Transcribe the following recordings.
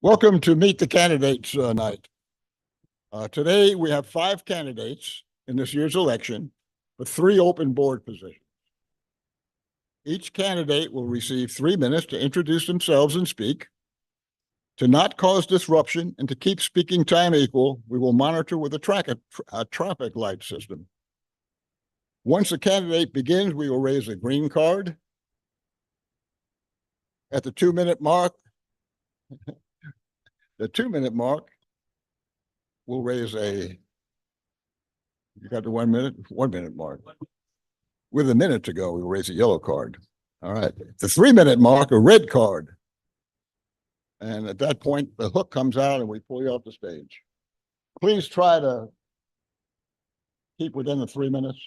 Welcome to Meet the Candidates night. Today, we have 5 candidates in this year's election with 3 open board positions. Each candidate will receive 3 minutes to introduce themselves and speak. To not cause disruption and to keep speaking time equal, we will monitor with a traffic light system. Once the candidate begins, we will raise a green card. At the 2-minute mark, we'll raise a, you got the 1 minute? 1 minute mark. With a minute to go, we'll raise a yellow card. All right. The 3-minute mark, a red card. And at that point, the hook comes out and we pull you off the stage. Please try to keep within the 3 minutes.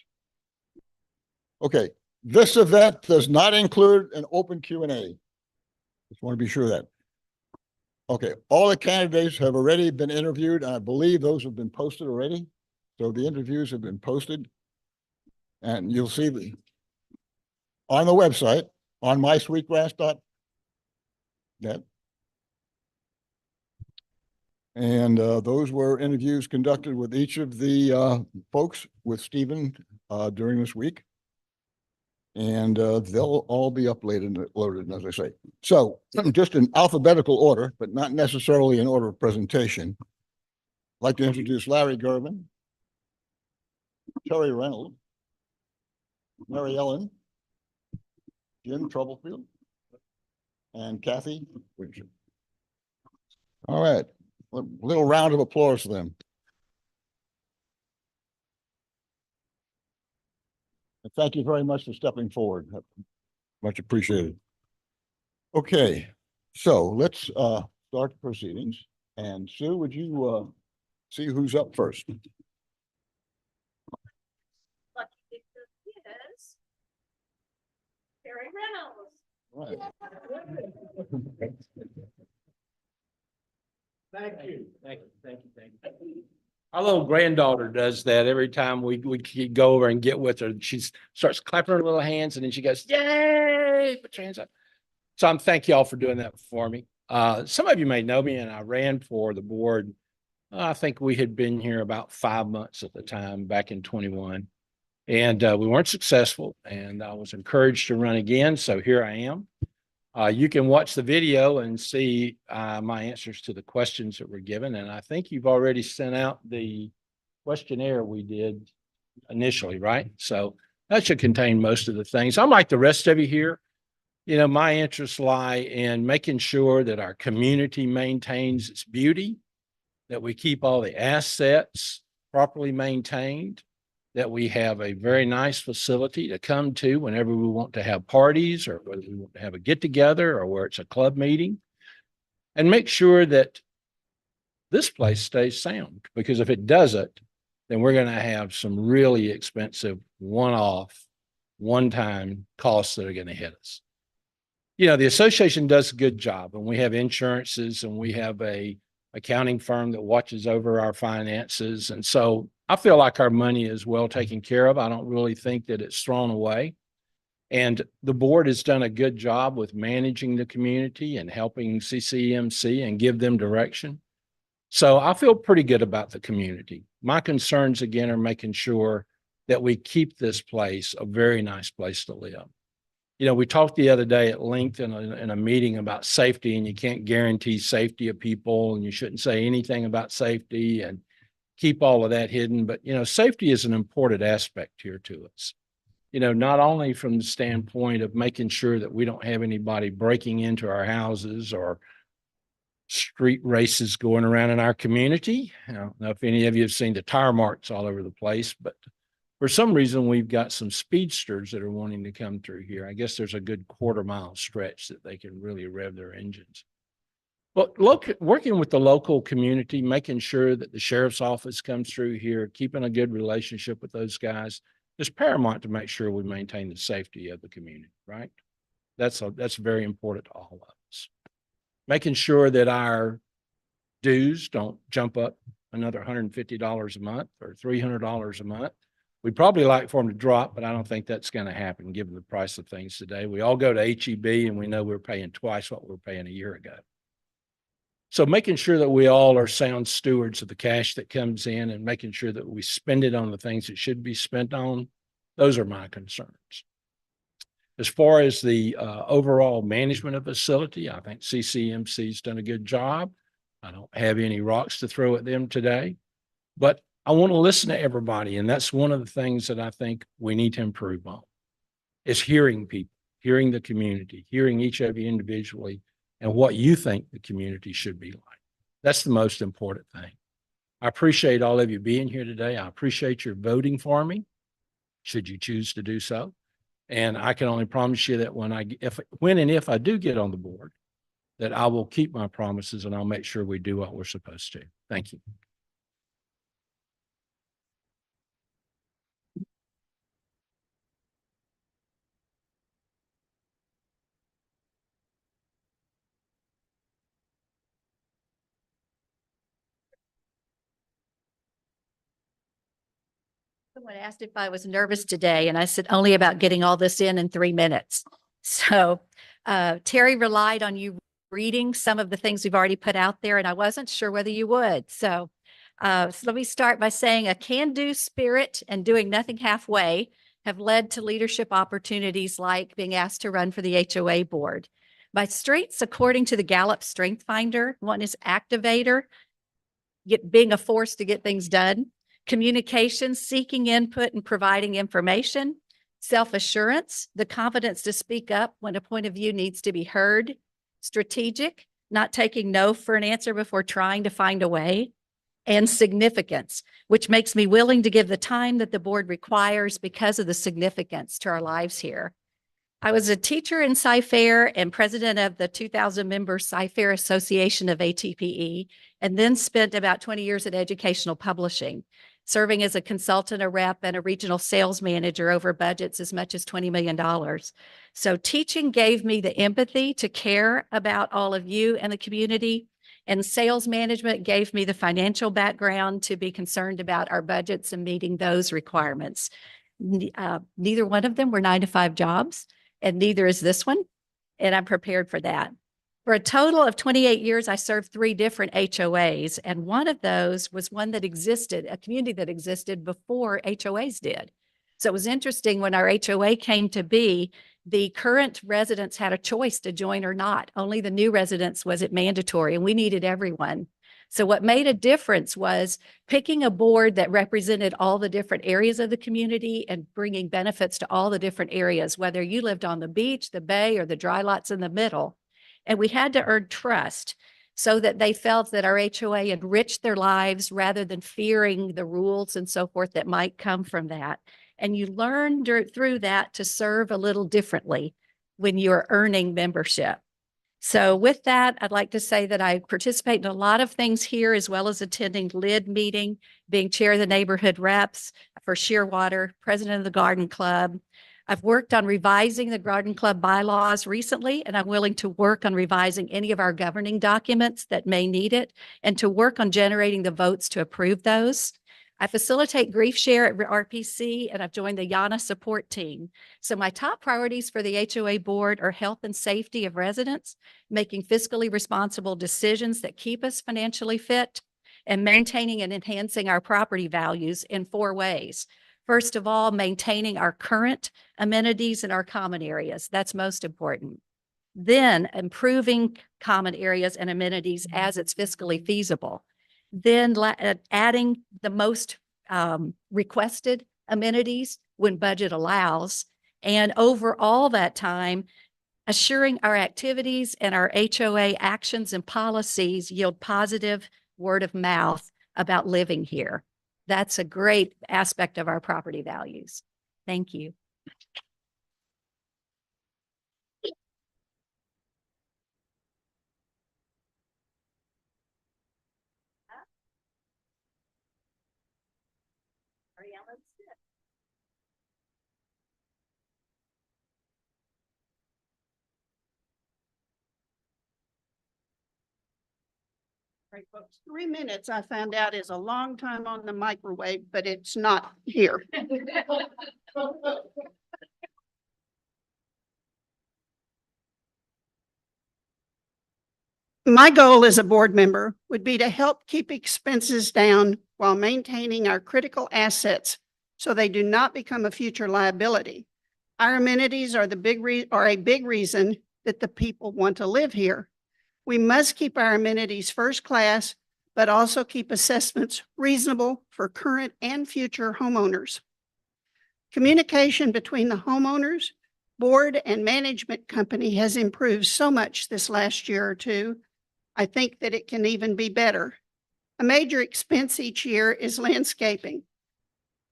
Okay. This event does not include an open Q&A. Just want to be sure of that. Okay, all the candidates have already been interviewed, and I believe those have been posted already. So the interviews have been posted, and you'll see on the website, on mysweetgrass.net. And those were interviews conducted with each of the folks with Stephen during this week. And they'll all be uploaded, as I say. So just in alphabetical order, but not necessarily in order of presentation. I'd like to introduce Larry Gervin, Terry Reynolds, Mary Ellen, Jim Troublefield, and Kathy Winship. All right, a little round of applause for them. And thank you very much for stepping forward. Much appreciated. Okay, so let's start the proceedings. And Sue, would you see who's up first? Lucky victor is Terry Reynolds. Right. Thank you. Our little granddaughter does that every time we go over and get with her. She starts clapping her little hands and then she goes, "Yay!" Put your hands up. So I'm thank y'all for doing that for me. Some of you may know me, and I ran for the board. I think we had been here about 5 months at the time, back in 21, and we weren't successful. And I was encouraged to run again, so here I am. You can watch the video and see my answers to the questions that were given. And I think you've already sent out the questionnaire we did initially, right? So that should contain most of the things. I'm like the rest of you here. You know, my interests lie in making sure that our community maintains its beauty, that we keep all the assets properly maintained, that we have a very nice facility to come to whenever we want to have parties or whether we want to have a get together or where it's a club meeting, and make sure that this place stays sound, because if it doesn't, then we're going to have some really expensive one-off, one-time costs that are going to hit us. You know, the association does a good job, and we have insurances and we have a accounting firm that watches over our finances. And so I feel like our money is well taken care of. I don't really think that it's thrown away. And the board has done a good job with managing the community and helping CCMC and give them direction. So I feel pretty good about the community. My concerns, again, are making sure that we keep this place a very nice place to live. You know, we talked the other day at length in a meeting about safety, and you can't guarantee safety of people, and you shouldn't say anything about safety and keep all of that hidden. But, you know, safety is an important aspect here to us. You know, not only from the standpoint of making sure that we don't have anybody breaking into our houses or street races going around in our community. I don't know if any of you have seen the tire marks all over the place, but for some reason, we've got some speedsters that are wanting to come through here. I guess there's a good quarter-mile stretch that they can really rev their engines. But working with the local community, making sure that the sheriff's office comes through here, keeping a good relationship with those guys is paramount to make sure we maintain the safety of the community, right? That's very important to all of us. Making sure that our dues don't jump up another $150 a month or $300 a month. We'd probably like for them to drop, but I don't think that's going to happen given the price of things today. We all go to HEB and we know we're paying twice what we were paying a year ago. So making sure that we all are sound stewards of the cash that comes in and making sure that we spend it on the things it should be spent on, those are my concerns. As far as the overall management of the facility, I think CCMC's done a good job. I don't have any rocks to throw at them today, but I want to listen to everybody. And that's one of the things that I think we need to improve on is hearing people, hearing the community, hearing each of you individually and what you think the community should be like. That's the most important thing. I appreciate all of you being here today. I appreciate your voting for me, should you choose to do so. And I can only promise you that when and if I do get on the board, that I will keep my promises and I'll make sure we do what we're supposed to. Thank you. Someone asked if I was nervous today, and I said only about getting all this in 3 minutes. So Terry relied on you reading some of the things we've already put out there, and I wasn't sure whether you would. So let me start by saying a can-do spirit and doing nothing halfway have led to leadership opportunities like being asked to run for the HOA board. My strengths, according to the Gallup Strength Finder, one is activator, being a force to get things done. Communication, seeking input and providing information. Self-assurance, the confidence to speak up when a point of view needs to be heard. Strategic, not taking no for an answer before trying to find a way. And significance, which makes me willing to give the time that the board requires because of the significance to our lives here. I was a teacher in Sci-Fair and president of the 2,000 member Sci-Fair Association of ATPE, and then spent about 20 years in educational publishing, serving as a consultant, a rep, and a regional sales manager over budgets as much as $20 million. So teaching gave me the empathy to care about all of you and the community, and sales management gave me the financial background to be concerned about our budgets and meeting those requirements. Neither one of them were 9-to-5 jobs, and neither is this one, and I'm prepared for that. For a total of 28 years, I served 3 different HOAs, and one of those was one that existed, a community that existed before HOAs did. So it was interesting when our HOA came to be, the current residents had a choice to join or not. Only the new residents was it mandatory, and we needed everyone. So what made a difference was picking a board that represented all the different areas of the community and bringing benefits to all the different areas, whether you lived on the beach, the bay, or the dry lots in the middle. And we had to earn trust so that they felt that our HOA enriched their lives rather than fearing the rules and so forth that might come from that. And you learn through that to serve a little differently when you're earning membership. So with that, I'd like to say that I participate in a lot of things here, as well as attending LID meeting, being chair of the neighborhood reps for Shearwater, president of the garden club. I've worked on revising the garden club bylaws recently, and I'm willing to work on revising any of our governing documents that may need it, and to work on generating the votes to approve those. I facilitate grief share at RPC, and I've joined the Yana support team. So my top priorities for the HOA board are health and safety of residents, making fiscally responsible decisions that keep us financially fit, and maintaining and enhancing our property values in 4 ways. First of all, maintaining our current amenities in our common areas. That's most important. Then improving common areas and amenities as it's fiscally feasible. Then adding the most requested amenities when budget allows. And over all that time, assuring our activities and our HOA actions and policies yield positive word of mouth about living here. That's a great aspect of our property values. Thank you. Right, folks, 3 minutes I found out is a long time on the microwave, but it's not here. My goal as a board member would be to help keep expenses down while maintaining our critical assets so they do not become a future liability. Our amenities are a big reason that the people want to live here. We must keep our amenities first class, but also keep assessments reasonable for current and future homeowners. Communication between the homeowners, board, and management company has improved so much this last year or two. I think that it can even be better. A major expense each year is landscaping.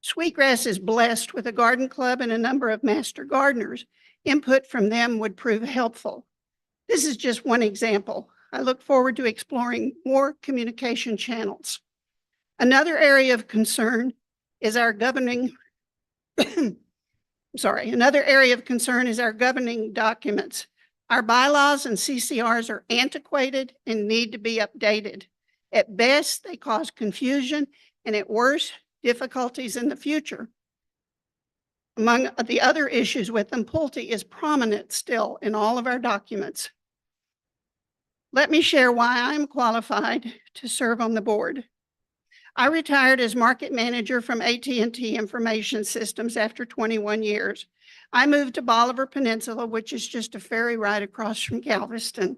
Sweetgrass is blessed with a garden club and a number of master gardeners. Input from them would prove helpful. This is just one example. I look forward to exploring more communication channels. Another area of concern is our governing documents. Our bylaws and CCRs are antiquated and need to be updated. At best, they cause confusion, and at worst, difficulties in the future. Among the other issues with them, Pulte is prominent still in all of our documents. Let me share why I'm qualified to serve on the board. I retired as market manager from AT&T Information Systems after 21 years. I moved to Bolivar Peninsula, which is just a ferry ride across from Galveston.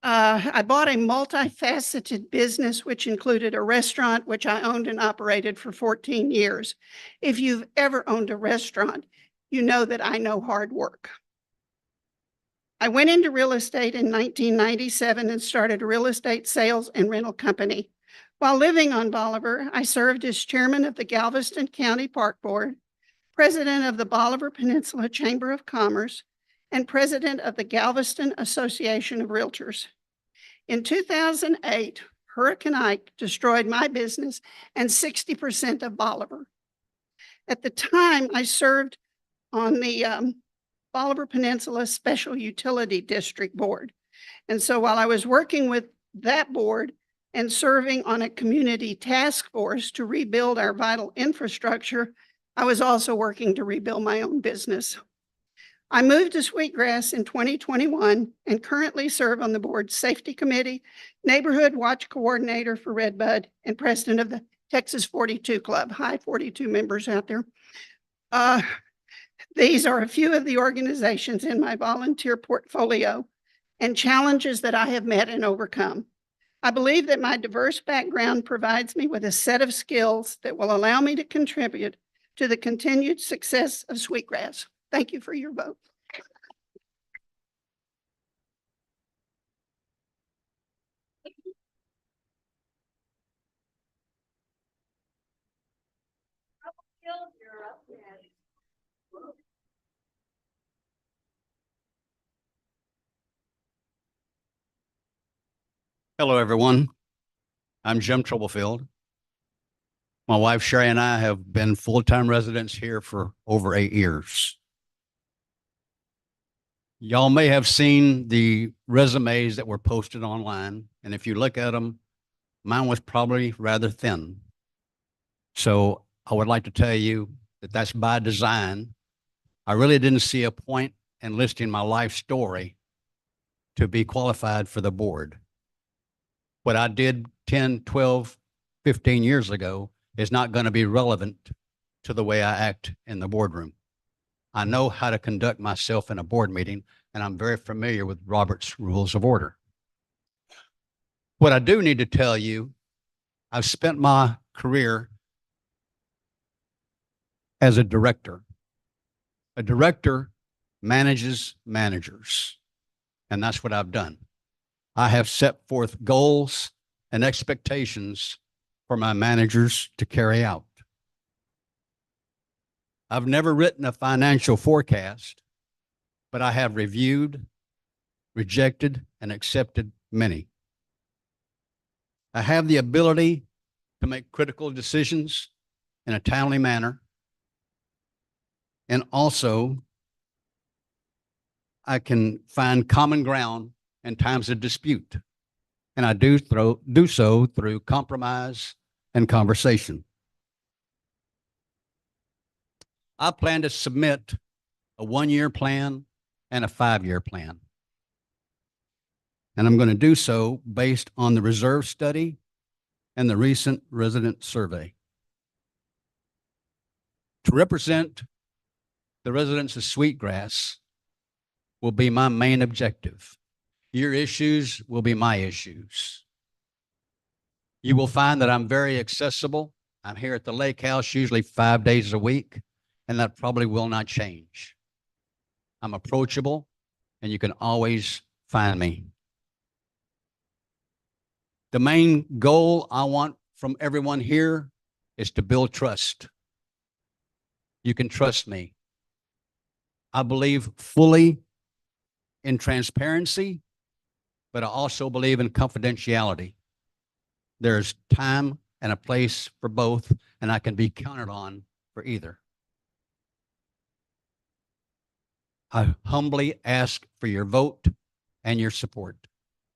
I bought a multifaceted business, which included a restaurant, which I owned and operated for 14 years. If you've ever owned a restaurant, you know that I know hard work. I went into real estate in 1997 and started a real estate sales and rental company. While living on Bolivar, I served as chairman of the Galveston County Park Board, president of the Bolivar Peninsula Chamber of Commerce, and president of the Galveston Association of Realtors. In 2008, Hurricane Ike destroyed my business and 60% of Bolivar. At the time, I served on the Bolivar Peninsula Special Utility District Board. And so while I was working with that board and serving on a community task force to rebuild our vital infrastructure, I was also working to rebuild my own business. I moved to Sweetgrass in 2021 and currently serve on the board's safety committee, neighborhood watch coordinator for Redbud, and president of the Texas 42 Club. Hi, 42 members out there. These are a few of the organizations in my volunteer portfolio and challenges that I have met and overcome. I believe that my diverse background provides me with a set of skills that will allow me to contribute to the continued success of Sweetgrass. Thank you for your vote. You're up next. Hello, everyone. I'm Jim Troublefield. My wife Sherry and I have been full-time residents here for over 8 years. Y'all may have seen the resumes that were posted online, and if you look at them, mine was probably rather thin. So I would like to tell you that that's by design. I really didn't see a point in listing my life story to be qualified for the board. What I did 10, 12, 15 years ago is not going to be relevant to the way I act in the boardroom. I know how to conduct myself in a board meeting, and I'm very familiar with Robert's Rules of Order. What I do need to tell you, I've spent my career as a director. A director manages managers, and that's what I've done. I have set forth goals and expectations for my managers to carry out. I've never written a financial forecast, but I have reviewed, rejected, and accepted many. I have the ability to make critical decisions in a timely manner, and also I can find common ground in times of dispute, and I do so through compromise and conversation. I plan to submit a 1-year plan and a 5-year plan. And I'm going to do so based on the reserve study and the recent resident survey. To represent the residents of Sweetgrass will be my main objective. Your issues will be my issues. You will find that I'm very accessible. I'm here at the Lakehouse usually 5 days a week, and that probably will not change. I'm approachable, and you can always find me. The main goal I want from everyone here is to build trust. You can trust me. I believe fully in transparency, but I also believe in confidentiality. There's time and a place for both, and I can be counted on for either. I humbly ask for your vote and your support.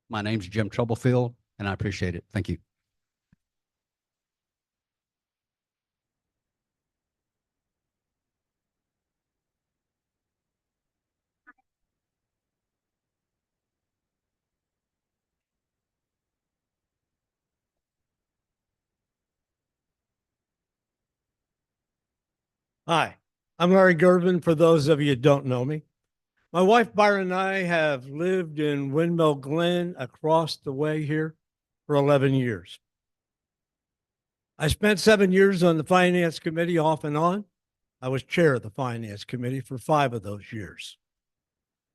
My name's Jim Troublefield, and I appreciate it. Thank you. Hi, I'm Larry Gervin. For those of you who don't know me, my wife Byron and I have lived in Windmill Glen across the way here for 11 years. I spent 7 years on the finance committee off and on. I was chair of the finance committee for 5 of those years.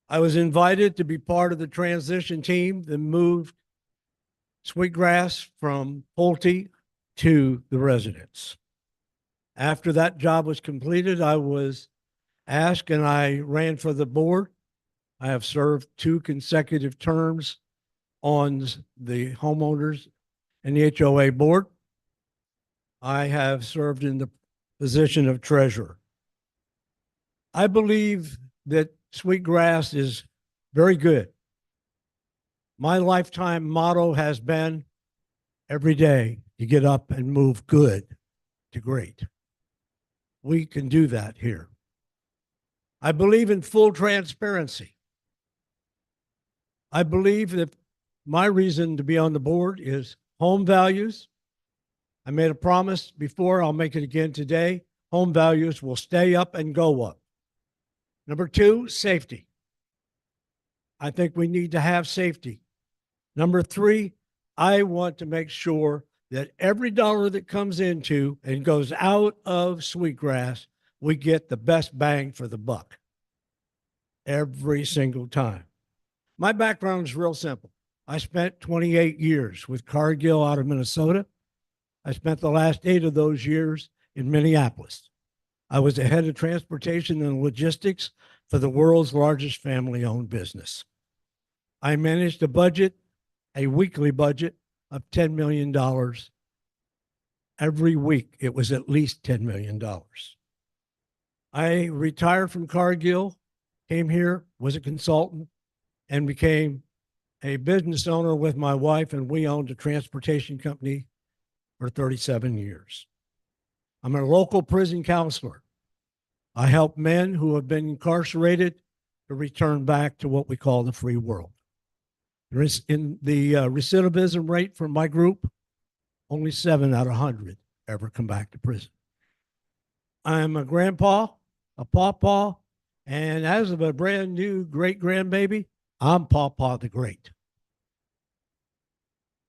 I was invited to be part of the transition team that moved Sweetgrass from Pulte to the residents. After that job was completed, I was asked and I ran for the board. I have served 2 consecutive terms on the homeowners and the HOA board. I have served in the position of treasurer. I believe that Sweetgrass is very good. My lifetime motto has been every day you get up and move good to great. We can do that here. I believe in full transparency. I believe that my reason to be on the board is home values. I made a promise before, I'll make it again today. Home values will stay up and go up. Number 2, safety. I think we need to have safety. Number 3, I want to make sure that every dollar that comes into and goes out of Sweetgrass, we get the best bang for the buck every single time. My background is real simple. I spent 28 years with Cargill out of Minnesota. I spent the last 8 of those years in Minneapolis. I was the head of transportation and logistics for the world's largest family-owned business. I managed a budget, a weekly budget of $10 million. Every week, it was at least $10 million. I retired from Cargill, came here, was a consultant, and became a business owner with my wife, and we owned a transportation company for 37 years. I'm a local prison counselor. I help men who have been incarcerated to return back to what we call the free world. In the recidivism rate for my group, only 7 out of 100 ever come back to prison. I'm a grandpa, a pawpaw, and as of a brand new great-grandbaby, I'm Pawpaw the Great.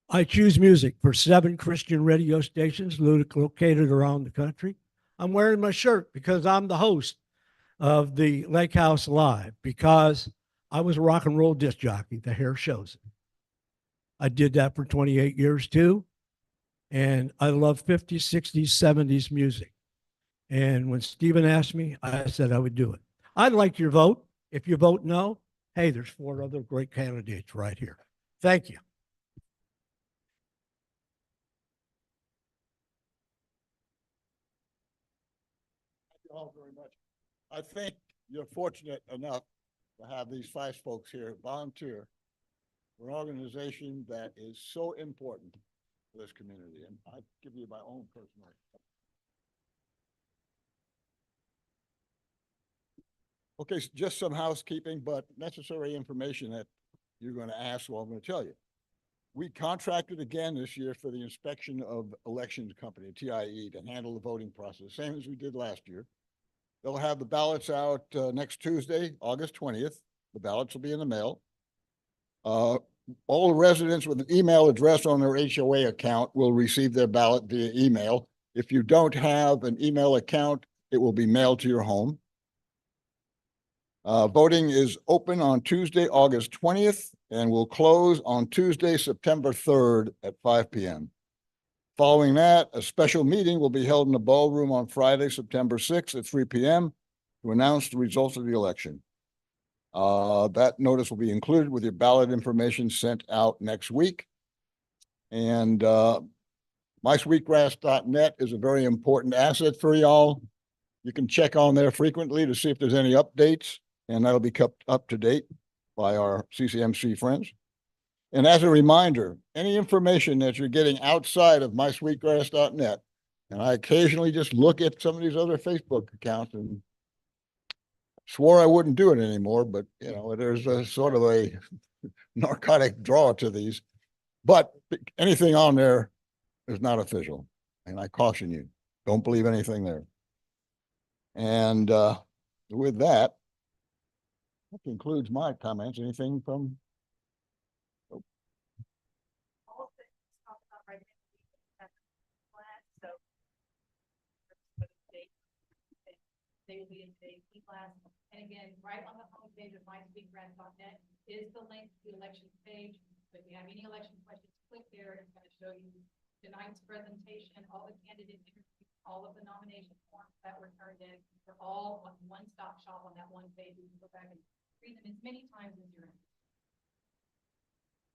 I choose music for 7 Christian radio stations located around the country. I'm wearing my shirt because I'm the host of the Lakehouse Live, because I was a rock and roll disc jockey. The hair shows it. I did that for 28 years too. And I love 50s, 60s, 70s music. And when Stephen asked me, I said I would do it. I'd like your vote. If you vote no, hey, there's 4 other great candidates right here. Thank you. Thank you all very much. I think you're fortunate enough to have these 5 folks here volunteer for an organization that is so important to this community. And I give you my own personal. Okay, just some housekeeping, but necessary information that you're going to ask, well, I'm going to tell you. We contracted again this year for the inspection of elections company, TIE, to handle the voting process, same as we did last year. They'll have the ballots out next Tuesday, August 20th. The ballots will be in the mail. All residents with an email address on their HOA account will receive their ballot via email. If you don't have an email account, it will be mailed to your home. Voting is open on Tuesday, August 20th, and will close on Tuesday, September 3rd at 5 p.m. Following that, a special meeting will be held in the ballroom on Friday, September 6th at 3 p.m. to announce the results of the election. That notice will be included with your ballot information sent out next week. And mysweetgrass.net is a very important asset for y'all. You can check on there frequently to see if there's any updates, and that'll be kept up to date by our CCMC friends. And as a reminder, any information that you're getting outside of mysweetgrass.net, and I occasionally just look at some of these other Facebook accounts and swore I wouldn't do it anymore, but you know, there's a sort of a narcotic draw to these. But anything on there is not official. And I caution you, don't believe anything there. And with that concludes my comments. Anything from? All of this is talked about right now. So they will be in today's class. And again, right on the homepage of mysweetgrass.net is the link to the elections page. So if you have any election questions, click there. It's going to show you tonight's presentation, all the candidate interviews, all of the nomination forms that were turned in. They're all on one-stop shop on that one page. You can go back and read them as many times as you're in.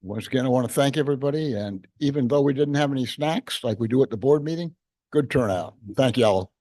Once again, I want to thank everybody. And even though we didn't have any snacks like we do at the board meeting, good turnout. Thank you all.